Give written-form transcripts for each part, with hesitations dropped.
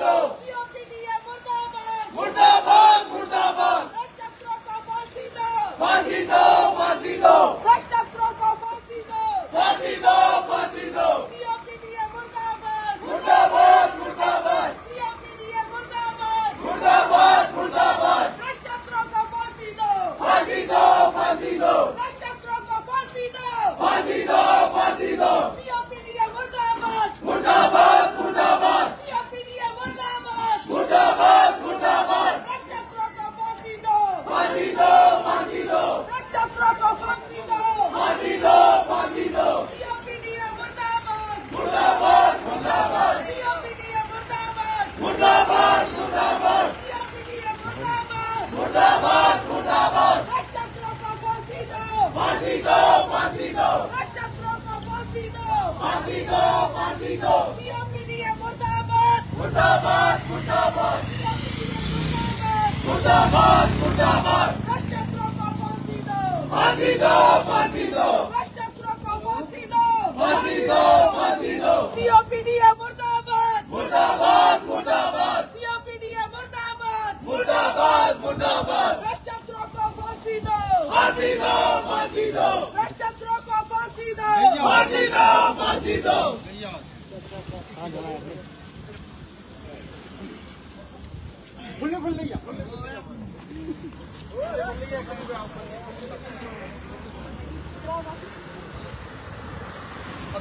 दो। सीओपीडीएम मुर्दाबाद मुर्दाबाद मुर्दाबाद। भ्रष्ट अफसरों को फांसी दो। फांसी दो फांसी दो। भ्रष्ट अफसरों को फांसी दो। फांसी दो फांसी दो। सीओपीडीएम मुर्दाबाद मुर्दाबाद मुर्दाबाद। सीओपीडीएम मुर्दाबाद मुर्दाबाद मुर्दाबाद। भ्रष्ट अफसरों को फांसी दो। फांसी दो फांसी दो। भ्रष्ट अफसरों को फांसी दो। फांसी दो फांसी दो। सीओपीडीएम मुर्दाबाद मुर्दाबाद मुर्दाबाद। सीओपीडीएम मुर्दाबाद मुर्दाबाद मुर्दाबाद। भ्रष्ट अफसरों को फांसी दो। फांसी दो फांसी दो। भ्रष्ट अफसरों को फांसी दो। फांसी दो फांसी दो। सीओपीडीएम मुर्दाबाद मुर्दाबाद मुर्दाबाद। सीओपीडीएम मुर्दाबाद मुर्दाबाद मुर्दाबाद। सीओपीडीएम मुर्दाबाद मुर्दाबाद मुर्दाबाद। भ्रष्ट अफसरों को फांसी दो। फांसी दो फांसी दो। भ्रष्ट अफसरों को फांसी दो। फांसी दो फांसी दो। सीओपीडीएम मुर्दाबाद मुर्दाबाद मुर्दाबाद। सीओपीडीएम मुर्दाबाद मुर्दाबाद मुर्दाबाद। भ्रष्ट अफसरों को फांसी दो। फांसी दो फांसी दो। भ्रष्ट अफसरों को फांसी दो। फांसी दो फांसी दो। सीओपीडीएम मुर्दाबाद मुर्दाबाद मुर्दाबाद। सीओपीडीएम मुर्दाबाद मुर्दाबाद मुर्दाबाद। भ्रष्ट अफसरों को फांसी दो। फांसी दो फांसी दो। भ्रष्ट अफसरों को फांसी दो। फांसी दो फांसी दो।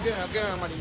आगे हमारी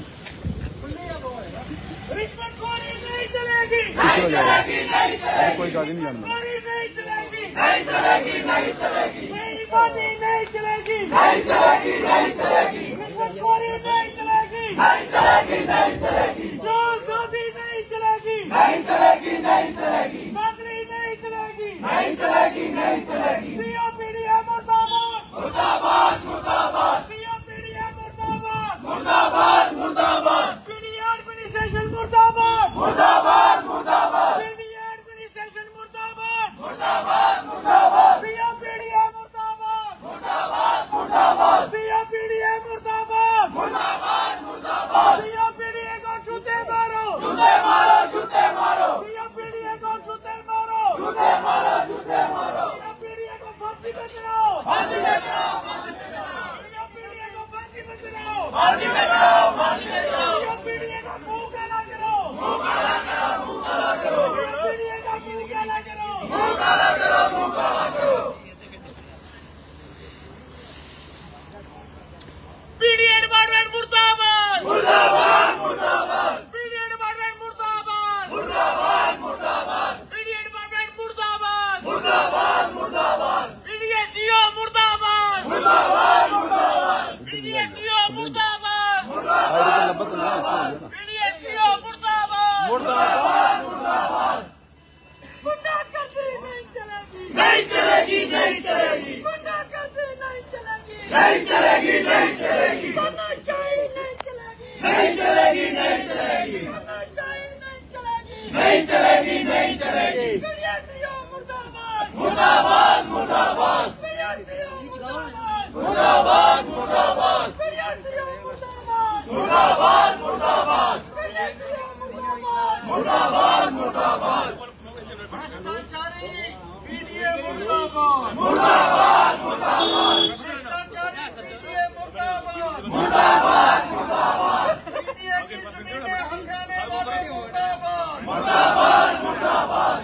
रिश्वतखोरी नहीं चलेगी। नहीं चलेगी नहीं चलेगी। कोई गाड़ी नहीं जानना। रिश्वतखोरी नहीं चलेगी। नहीं चलेगी नहीं चलेगी। बेईमानी नहीं चलेगी। नहीं चलेगी नहीं चलेगी। रिश्वतखोरी नहीं चलेगी। नहीं चलेगी नहीं चलेगी। चोरबाजी नहीं चलेगी। नहीं चलेगी नहीं चलेगी। नौकरी नहीं चलेगी। नहीं चलेगी नहीं चलेगी। सीओपीडीएम मुर्दाबाद मुर्दाबाद मुर्दाबाद। सीओपीडीएम मुर्दाबाद मुर्दाबाद मुर्दाबाद। पीडी एडमिनिस्ट्रेशन मुर्दाबाद मुर्दाबाद मुर्दाबाद। पीडी एडमिनिस्ट्रेशन मुर्दाबाद मुर्दाबाद मुर्दाबाद। सीओपीडीएम मुर्दाबाद मुर्दाबाद मुर्दाबाद। सीओपीडीएम मुर्दाबाद मुर्दाबाद मुर्दाबाद। सीओपीडीए को जूते मारो। जूते मारो जूते मारो। सीओपीडीए को जूते मारो। जूते मारो जूते मारो। सीओपीडीए को फांसी पे चढ़ाओ। फांसी पे चढ़ाओ फांसी पे चढ़ाओ। सीओपीडीए को फांसी पे चढ़ाओ। फांसी पे चढ़ाओ फांसी पे चढ़ाओ। सीओपीडीए का मुंह काला करो। मुंह काला करो मुंह काला करो। सीओपीडीए का मुंह काला करो। मुंह काला करो मुंह काला करो। पीडी डिपार्टमेंट मुर्दाबाद। मुर्दाबाद मुर्दाबाद। पीडी डिपार्टमेंट मुर्दाबाद। मुर्दाबाद मुर्दाबाद। पीडी डिपार्टमेंट मुर्दाबाद। मुर्दाबाद मुर्दाबाद। पीडीएसईओ मुर्दाबाद। मुर्दाबाद मुर्दाबाद। पीडीएसईओ मुर्दाबाद। मुर्दाबाद पीडीएसईओ मुर्दाबाद। मुर्दाबाद मुर्दाबाद। गुंडागर्दी नहीं चलेगी। नहीं चलेगी नहीं चलेगी। गुंडागर्दी नहीं चलेगी। नहीं चलेगी नहीं चलेगी। तानाशाही नहीं चलेगी। नहीं चलेगी नहीं चलेगी। तानाशाही नहीं चलेगी। नहीं चलेगी नहीं चलेगी। पीडीएसईओ मुर्दाबाद। मुर्दाबाद मुर्दाबाद। पीडीएसईओ मुर्दाबाद। मुर्दाबाद मुर्दाबाद। पीडीएसईओ मुर्दाबाद। मुर्दाबाद मुर्दाबाद। पीडीएसईओ मुर्दाबाद। मुर्दाबाद मुर्दाबाद। भ्रष्टाचारी पीडीए मुर्दाबाद। मुर्दाबाद मुर्दाबाद। भ्रष्टाचारी पीडीए मुर्दाबाद। मुर्दाबाद मुर्दाबाद। पीडीए की जमीनें हथियाने वाले मुर्दाबाद। मुर्दाबाद मुर्दाबाद।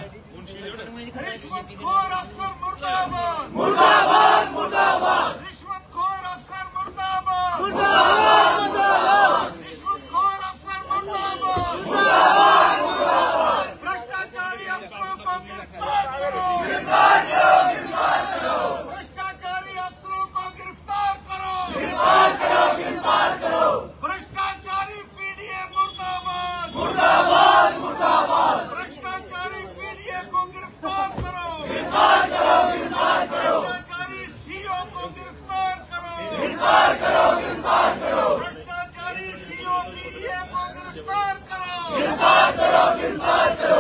रिश्वतखोर अफसर मुर्दाबाद। मुर्दाबाद मुर्दाबाद। रिश्वतखोर अफसर मुर्दाबाद। मुर्दाबाद मुर्दाबाद। रिश्वतखोर अफसर मुर्दाबाद। मुर्दाबाद मुर्दाबाद। भ्रष्टाचारी अफसरों को गिरफ्तार करो। गिरफ्तार करो गिरफ्तार करो। भ्रष्टाचारी अफसरों को गिरफ्तार करो। गिरफ्तार करो गिरफ्तार करो। भ्रष्टाचारी पीडीए मुर्दाबाद। मुर्दाबाद मुर्दाबाद। भ्रष्टाचारी पीडीए को गिरफ्तार करो। गिरफ्तार करो गिरफ्तार करो। भ्रष्टाचारी सीओ को गिरफ्तार करो। गिरफ्तार करो गिरफ्तार करो। भ्रष्टाचारी सीओ पीडीए को गिरफ्तार करो। गिरफ्तार करो गिरफ्तार करो।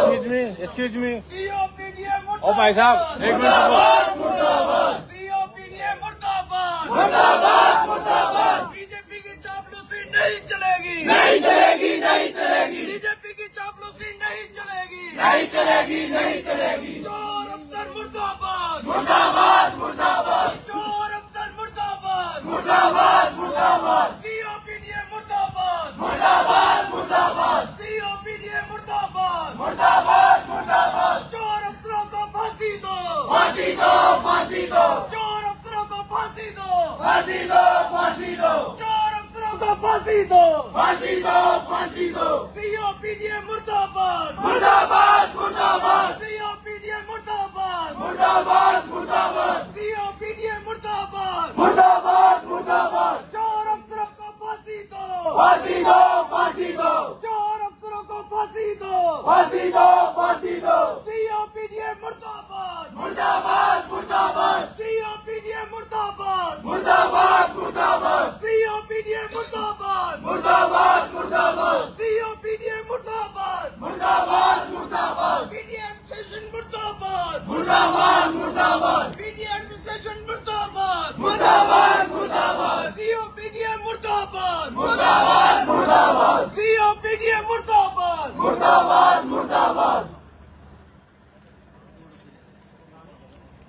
एक्सक्यूज मी सीओ पीडीए ओ भाई साहब एक मिनट मुर्दाबाद मुर्दाबाद। सीओ पीडीए मुर्दाबाद। मुर्दाबाद मुर्दाबाद। बीजेपी की चापलूसी नहीं चलेगी। नहीं चलेगी नहीं चलेगी। बीजेपी की चापलूसी नहीं चलेगी। फांसी दो, फांसी दो, फांसी दो। सीओपीडीए मुर्दाबाद, मुर्दाबाद, मुर्दाबाद, सीओपीडीए मुर्दाबाद, मुर्दाबाद, मुर्दाबाद, सीओपीडीए मुर्दाबाद। मुर्दाबाद, मुर्दाबाद। चोर अफसरों को फांसी दो, फांसी दो, फांसी दो, चोर अफसरों को फांसी दो, फांसी दो, फांसी दो। सीओपीडीए मुर्दाबाद, मुर्दाबाद, मुर्दाबाद, सीओपीडीए मुर्दाबाद, मुर्दाबाद, मुर्दाबाद, सीओपीडीए मुर्दाबाद, मुर्दाबाद, मुर्दाबाद, सीओपीडीए मुर्दाबाद, मुर्दाबाद, मुर्दाबाद, पीडीए एडमिनिस्ट्रेशन मुर्दाबाद, मुर्दाबाद, मुर्दाबाद, पीडीए एडमिनिस्ट्रेशन मुर्दाबाद, मुर्दाबाद, मुर्दाबाद, सीओपीडीए मुर्दाबाद, मुर्दाबाद, मुर्दाबाद, सीओपीडीए मुर्दाबाद। मुर्दाबाद, मुर्दाबाद।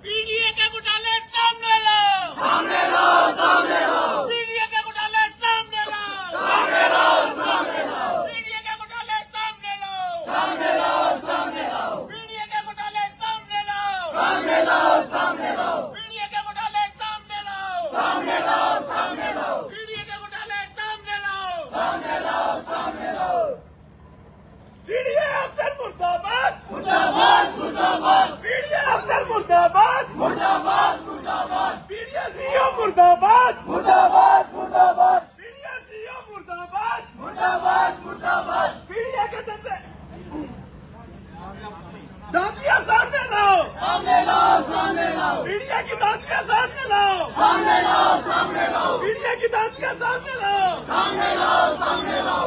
पीडीए के घोटाले सामने लो, सामने लो, सामने लो, पीडीए के घोटाले सामने लो, सामने लो, सामने लो, पीडीए के घोटाले सामने लो, सामने लो, सामने लो, पीडीए के घोटाले सामने लो, सामने लो, सामने लो, पीडीए के घोटाले सामने लो, सामने लो, सामने लो, पीडीए के घोटाले सामने लो, सामने लो, सामने लो। पीडीए अफसर मुर्दाबाद, मुर्दाबाद, मुर्दाबाद, पीडीए अफसर मुर्दाबाद, मुर्दाबाद, मुर्दाबाद, पीडीए सीओ मुर्दाबाद, मुर्दाबाद, मुर्दाबाद, पीडीए सीओ मुर्दाबाद, मुर्दाबाद, मुर्दाबाद। पीडीए के दादियां सामने लाओ, सामने लो, सामने लो, पीडीए की दादियां सामने लाओ, सामने लो, सामने लो, पीडीए की दादियां सामने लाओ, सामने लो, सामने लो।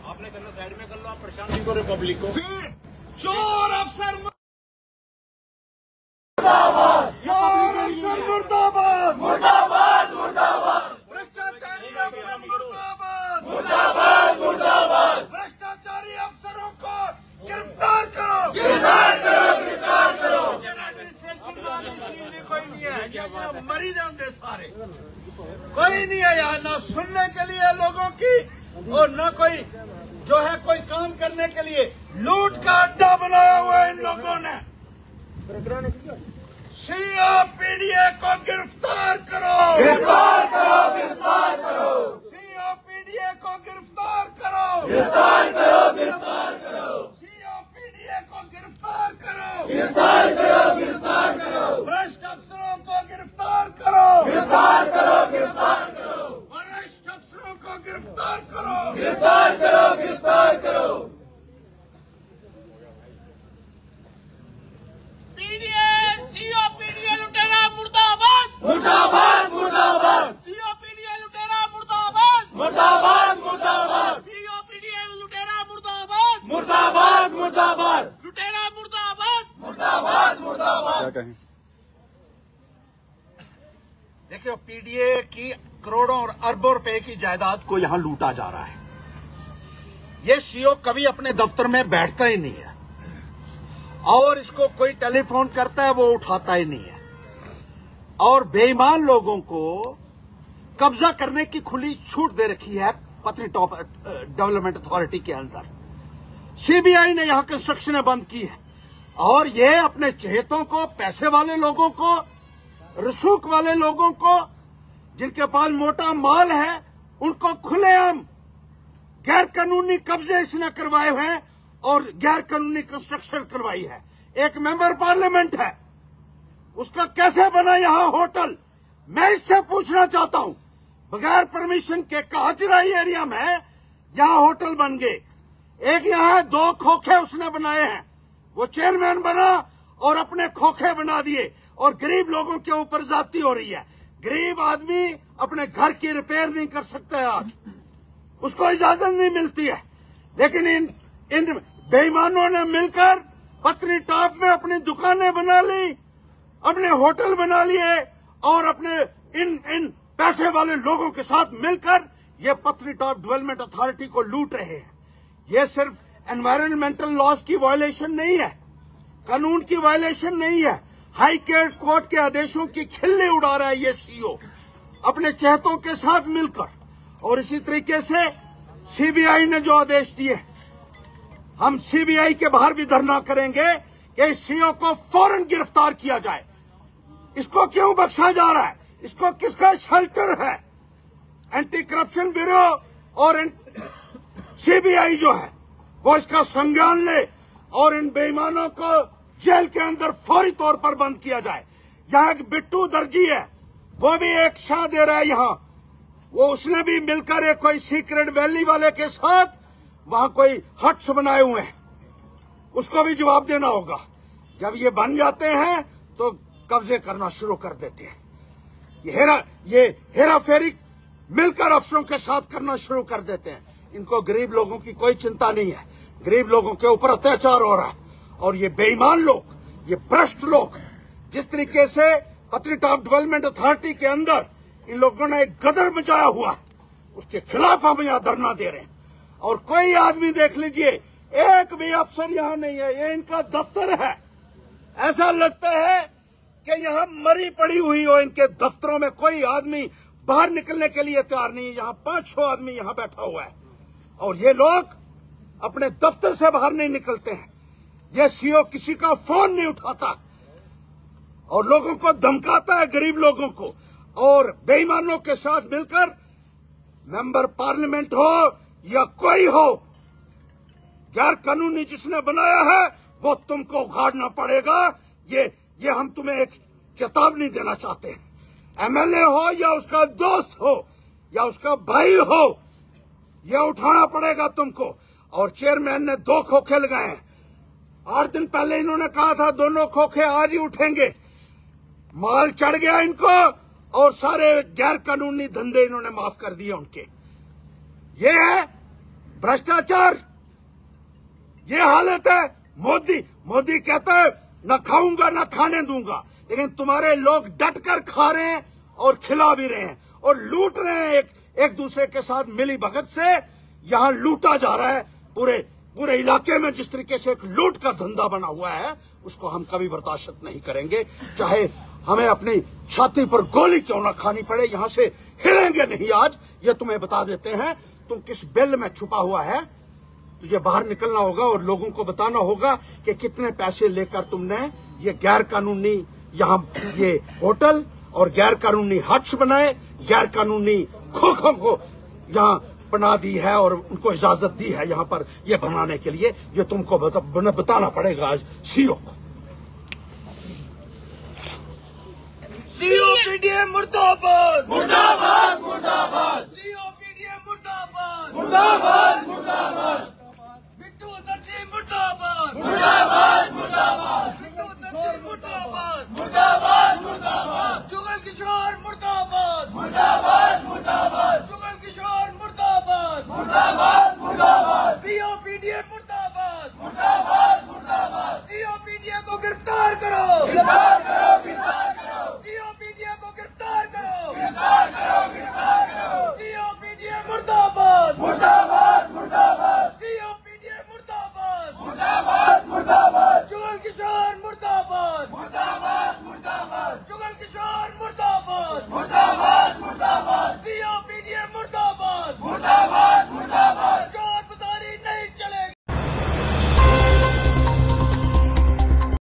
आपने करना साइड में कर लो, आप परेशान नहीं करो पब्लिक को। चोर अफसर मुर्दाबाद, चोर अफसर मुर्दाबाद, मुर्दाबाद, मुर्दाबाद, भ्रष्टाचारी अफसर मुर्दाबाद, मुर्दाबाद, मुर्दाबाद, भ्रष्टाचारी अफसरों को गिरफ्तार करो, गिरफ्तार करो, गिरफ्तार करो। एडमिनिस्ट्रेशन वाली चीज कोई नहीं है, ये मरी जाएंगे सारे, कोई नहीं है यहाँ ना सुनने के लिए लोगों की और न कोई जो है कोई काम करने के लिए। लूट का अड्डा बनाया हुआ है इन लोगों ने। सीओपीडीए को गिरफ्तार करो, गिरफ्तार करो, गिरफ्तार करो, सीओपीडीए को गिरफ्तार करो, गिरफ्तार करो, गिरफ्तार करो, सीओपीडीए को गिरफ्तार करो, गिरफ्तार करो, गिरफ्तार करो, भ्रष्ट अफसरों को गिरफ्तार करो, गिरफ्तार करो, गिरफ्तार करो, वरिष्ठ अफसरों को गिरफ्तार करो, गिरफ्तार करो, गिरफ्तार करो। पीडीए सीओपीडीए लुटेरा मुर्दाबाद, मुर्दाबाद, मुर्दाबाद, सीओपीडीए लुटेरा मुर्दाबाद, मुर्दाबाद, मुर्दाबाद, सीओपीडीए लुटेरा मुर्दाबाद, मुर्दाबाद, मुर्दाबाद, लुटेरा मुर्दाबाद। मुर्दाबाद, मुर्दाबाद। क्या कहें? देखिए, पीडीए की करोड़ों और अरबों रुपए की जायदाद को यहां लूटा जा रहा है। ये सीओ कभी अपने दफ्तर में बैठता ही नहीं है और इसको कोई टेलीफोन करता है वो उठाता ही नहीं है और बेईमान लोगों को कब्जा करने की खुली छूट दे रखी है पत्री टॉप डेवलपमेंट अथॉरिटी के अंदर। सीबीआई ने यहां कंस्ट्रक्शनें बंद की है और ये अपने चहेतों को, पैसे वाले लोगों को, रसूख वाले लोगों को, जिनके पास मोटा माल है, उनको खुलेआम गैर कानूनी कब्जे इसने करवाए हुए हैं और गैर कानूनी कंस्ट्रक्शन करवाई है। एक मेंबर पार्लियामेंट है, उसका कैसे बना यहां होटल? मैं इससे पूछना चाहता हूं। बगैर परमिशन के काचराई एरिया में यहां होटल बन गए। एक यहां 2 खोखे उसने बनाए हैं, वो चेयरमैन बना और अपने खोखे बना दिए और गरीब लोगों के ऊपर ज्यादती हो रही है। गरीब आदमी अपने घर की रिपेयर नहीं कर सकता है, आज उसको इजाजत नहीं मिलती है। लेकिन इन बेईमानों ने मिलकर पत्नी टॉप में अपनी दुकानें बना ली, अपने होटल बना लिए और अपने इन पैसे वाले लोगों के साथ मिलकर ये पत्नी टॉप डेवलपमेंट अथॉरिटी को लूट रहे हैं। ये सिर्फ एनवायरमेंटल लॉज की वायलेशन नहीं है, कानून की वायलेशन नहीं है, हाई कोर्ट के आदेशों की खिल्ली उड़ा रहा है ये सीओ अपने चहेतों के साथ मिलकर। और इसी तरीके से सीबीआई ने जो आदेश दिए, हम सीबीआई के बाहर भी धरना करेंगे कि इस सीओ को फौरन गिरफ्तार किया जाए। इसको क्यों बख्शा जा रहा है? इसको किसका शेल्टर है? एंटी करप्शन ब्यूरो और सीबीआई जो है वो इसका संज्ञान ले और इन बेईमानों को जेल के अंदर फौरी तौर पर बंद किया जाए। यहाँ एक बिट्टू दर्जी है, वो भी एक शाह दे रहा है यहाँ, वो उसने भी मिलकर एक कोई सीक्रेट वैली वाले के साथ वहां कोई हट्स बनाए हुए हैं, उसको भी जवाब देना होगा। जब ये बन जाते हैं तो कब्जे करना शुरू कर देते हैं। ये हेरा फेरी मिलकर अफसरों के साथ करना शुरू कर देते हैं। इनको गरीब लोगों की कोई चिंता नहीं है, गरीब लोगों के ऊपर अत्याचार हो रहा है। और ये बेईमान लोग, ये भ्रष्ट लोग, जिस तरीके से पत्नीटॉप डेवलपमेंट अथॉरिटी के अंदर इन लोगों ने एक गदर मचाया हुआ है, उसके खिलाफ हम यहाँ धरना दे रहे हैं। और कोई आदमी देख लीजिए, एक भी अफसर यहाँ नहीं है, ये इनका दफ्तर है। ऐसा लगता है कि यहाँ मरी पड़ी हुई हो इनके दफ्तरों में, कोई आदमी बाहर निकलने के लिए तैयार नहीं है। यहाँ 5-6 आदमी यहाँ बैठा हुआ है और ये लोग अपने दफ्तर से बाहर नहीं निकलते हैं। ये सीओ किसी का फोन नहीं उठाता और लोगों को धमकाता है, गरीब लोगों को। और बेईमानों के साथ मिलकर मेंबर पार्लियामेंट हो या कोई हो, गैर कानूनी जिसने बनाया है वो तुमको उखाड़ना पड़ेगा। ये हम तुम्हें एक चेतावनी देना चाहते हैं। एमएलए हो या उसका दोस्त हो या उसका भाई हो, यह उठाना पड़ेगा तुमको। और चेयरमैन ने 2 खोखे लगाए हैं। 8 दिन पहले इन्होंने कहा था दोनों खोखे आज ही उठेंगे। माल चढ़ गया इनको और सारे गैर कानूनी धंधे इन्होंने माफ कर दिए उनके। ये है भ्रष्टाचार, ये हालत है। मोदी कहता है न खाऊंगा न खाने दूंगा, लेकिन तुम्हारे लोग डट कर खा रहे हैं और खिला भी रहे हैं और लूट रहे हैं। एक दूसरे के साथ मिली भगत से यहाँ लूटा जा रहा है। पूरे इलाके में जिस तरीके से एक लूट का धंधा बना हुआ है, उसको हम कभी बर्दाश्त नहीं करेंगे। चाहे हमें अपनी छाती पर गोली क्यों ना खानी पड़े, यहाँ से हिलेंगे नहीं आज। ये तुम्हें बता देते हैं। तुम किस बिल में छुपा हुआ है, तुझे बाहर निकलना होगा और लोगों को बताना होगा कि कितने पैसे लेकर तुमने ये गैर कानूनी यहाँ ये होटल और गैर कानूनी हट्स बनाए, गैर कानूनी खोखों को यहाँ बना दी है और उनको इजाजत दी है यहाँ पर ये बनाने के लिए। ये तुमको बताना पड़ेगा आज सीओ को। सीओपीडीए मुर्दाबाद, मुर्दाबाद मुर्दाबाद सीओपीडीए मुर्दाबाद, मुर्दाबाद